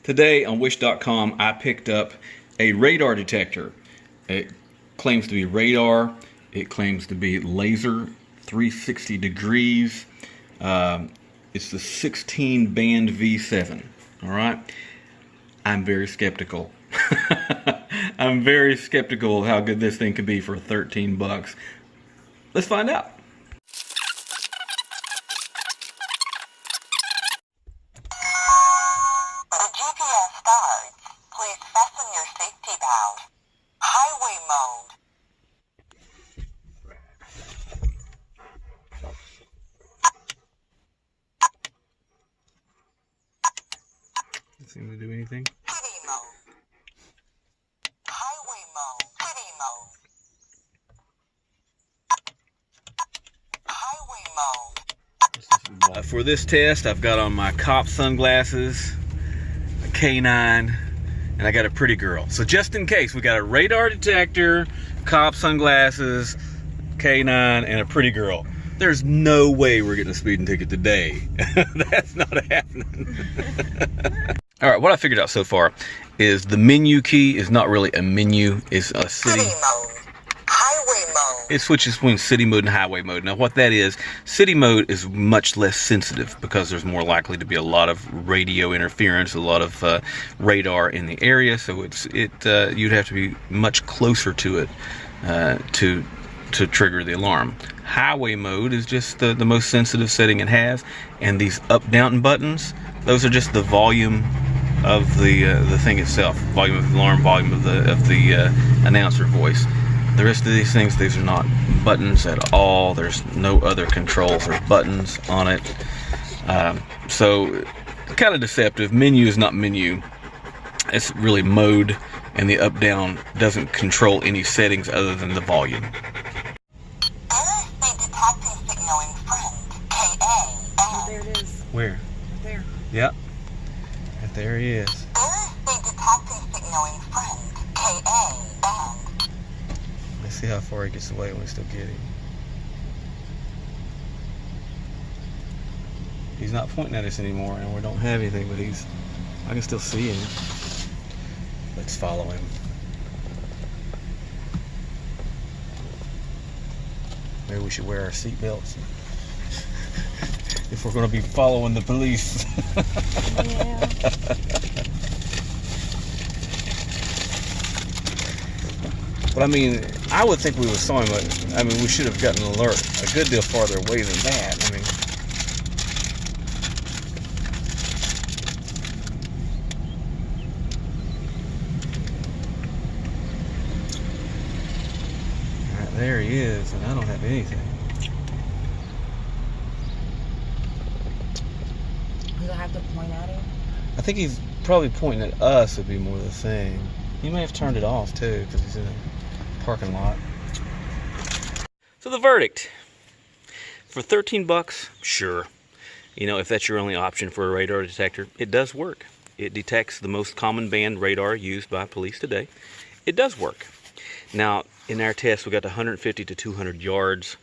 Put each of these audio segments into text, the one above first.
Today on Wish.com I picked up a radar detector. It claims to be radar. It claims to be laser 360 degrees. It's the 16 band V7. Alright? I'm very skeptical. I'm very skeptical of how good this thing could be for 13 bucks. Let's find out. The GPS starts. Please fasten your safety belt. Highway mode. Doesn't seem to do anything. City mode. Highway mode. City mode. Highway mode. For this test, I've got on my cop sunglasses, a K9, and I got a pretty girl. So just in case, we got a radar detector, cop sunglasses, K9, and a pretty girl. There's no way we're getting a speeding ticket today. That's not happening. All right, what I figured out so far is the menu key is not really a menu, it's a city mode. Highway mode. It switches between city mode and highway mode. Now what that is, city mode is much less sensitive because there's more likely to be a lot of radio interference, a lot of radar in the area, so you'd have to be much closer to it to trigger the alarm. Highway mode is just the most sensitive setting it has, and these up down buttons, those are just the volume of the thing itself, volume of the alarm, volume of the announcer voice. The rest of these things, these are not buttons at all. There's no other controls or buttons on it. So kind of deceptive. Menu is not menu. It's really mode, and the up down doesn't control any settings other than the volume. Interstate detecting signaling friend, KA. Oh, there it is. Where? Right there. Yep. Right there he is. Interstate detecting signaling friend, KA. Let's see how far he gets away when we still get him. He's not pointing at us anymore, and we don't have anything, but I can still see him. Let's follow him. Maybe we should wear our seatbelts if we're going to be following the police. Yeah. But I mean, I would think we would saw him. I mean, we should have gotten an alert a good deal farther away than that. I mean, right there he is, and I don't have anything. Does I have to point at him? I think he's probably pointing at us would be more the thing. He may have turned it off too, because he's in a parking lot. So the verdict. For 13 bucks, sure. You know, if that's your only option for a radar detector, it does work. It detects the most common band radar used by police today. It does work. Now, in our test, we got 150 to 200 yards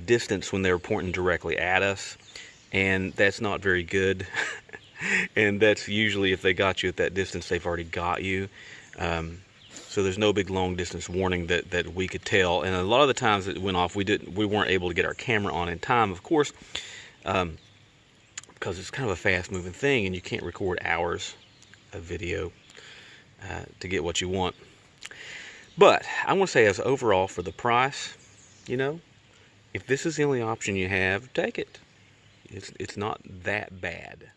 distance when they were pointing directly at us, and that's not very good. And that's usually, if they got you at that distance, they've already got you. So there's no big long distance warning that we could tell. And a lot of the times that it went off, we weren't able to get our camera on in time, of course, because it's kind of a fast moving thing, and you can't record hours of video to get what you want. But I want to say, as overall, for the price, you know, if this is the only option you have, take it. It's not that bad.